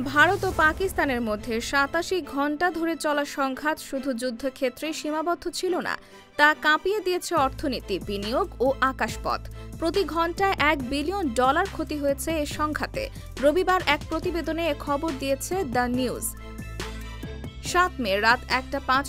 ভারত ও পাকিস্তানের মধ্যে ৮৭ ঘণ্টা ধরে চলা সংঘাত শুধু যুদ্ধক্ষেত্রে সীমাবদ্ধ ছিল না, তা কাঁপিয়ে দিয়েছে অর্থনীতি, বিনিয়োগ ও আকাশপথ। প্রতি ঘণ্টায় $1 বিলিয়ন ক্ষতি হয়েছে এ সংঘাতে। রবিবার এক প্রতিবেদনে এ খবর দিয়েছে দ্য নিউজ। ৭ মে রাত ১টা ৫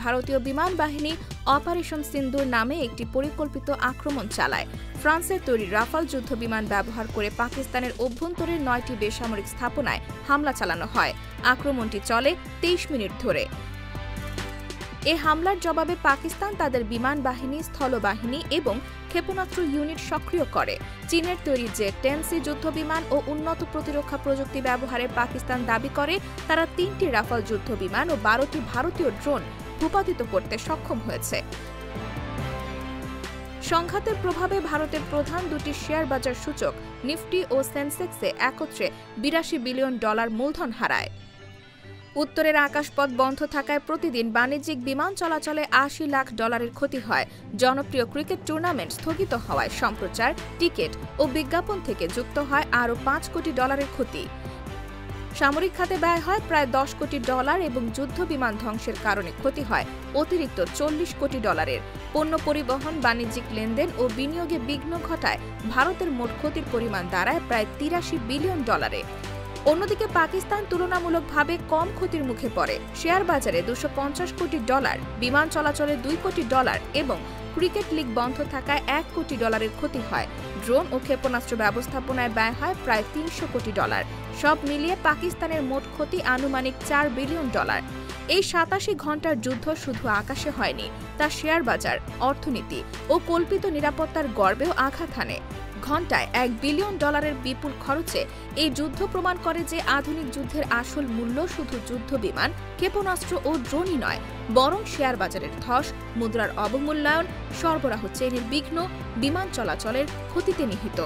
ভারতীয় বিমান বাহিনী অপারেশন সিন্দুর নামে একটি পরিকল্পিত আক্রমণ চালায়। ফ্রান্সের তৈরি রাফাল যুদ্ধবিমান ব্যবহার করে পাকিস্তানের অভ্যন্তরের ৯টি বেসামরিক স্থাপনায় হামলা চালানো হয়। আক্রমণটি চলে ২৩ মিনিট ধরে। এ হামলার জবাবে পাকিস্তান তাদের বিমান বাহিনী, স্থলবাহিনী এবং ক্ষেপণাস্ত্র ইউনিট সক্রিয় করে। চীনের তৈরি জে-10C যুদ্ধবিমান ও উন্নত প্রতিরক্ষা প্রযুক্তি ব্যবহারে পাকিস্তান দাবি করে তারা ৩টি রাফাল যুদ্ধবিমান ও ১২টি ভারতীয় ড্রোন ভূপাতিত করতে সক্ষম হয়েছে। সংঘাতের প্রভাবে ভারতের প্রধান দুটি শেয়ার বাজার সূচক নিফটি ও সেন্সেক্সে একত্রে $৮২ বিলিয়ন মূলধন হারায়। উত্তরের আকাশপথ বন্ধ থাকায় প্রতিদিন বাণিজ্যিক বিমান চলাচলে $৮০ লাখ ক্ষতি হয়। জনপ্রিয় ক্রিকেট টুর্নামেন্ট স্থগিত হওয়ায় সম্প্রচার, টিকিট ও বিজ্ঞাপন থেকে যুক্ত হয় আরও $৫ কোটি ক্ষতি। সামরিক খাতে ব্যয় হয় প্রায় $১০ কোটি এবং যুদ্ধ বিমান ধ্বংসের কারণে ক্ষতি হয় অতিরিক্ত $৪০ কোটি। পণ্য পরিবহন, বাণিজ্যিক লেনদেন ও বিনিয়োগে বিঘ্ন ঘটায় ভারতের মোট ক্ষতির পরিমাণ দাঁড়ায় প্রায় $৮৩ বিলিয়ন। অন্যদিকে পাকিস্তান তুলনামূলকভাবে কম ক্ষতির মুখে পড়ে। শেয়ার বাজারে $২৫০ কোটি, বিমান চলাচলে $২ কোটি এবং ক্রিকেট লিগ বন্ধ থাকায় $১ কোটি ক্ষতি হয়। ড্রোন ও ক্ষেপণাস্ত্র ব্যবস্থাপনায় ব্যয় হয় প্রায় $৩০০ কোটি। সব মিলিয়ে পাকিস্তানের মোট ক্ষতি আনুমানিক $৪ বিলিয়ন। এই ৮৭ ঘণ্টার যুদ্ধ শুধু আকাশে হয়নি, তা শেয়ার বাজার, অর্থনীতি ও কল্পিত নিরাপত্তার গর্বেও আঘাত হানে। ঘণ্টায় $1 বিলিয়ন বিপুল খরচে এই যুদ্ধ প্রমাণ করে যে আধুনিক যুদ্ধের আসল মূল্য শুধু যুদ্ধবিমান, ক্ষেপণাস্ত্র ও ড্রোনই নয়, বরং শেয়ার বাজারের ধস, মুদ্রার অবমূল্যায়ন, সরবরাহ চেইনের বিঘ্ন, বিমান চলাচলের ক্ষতিতে নিহিত।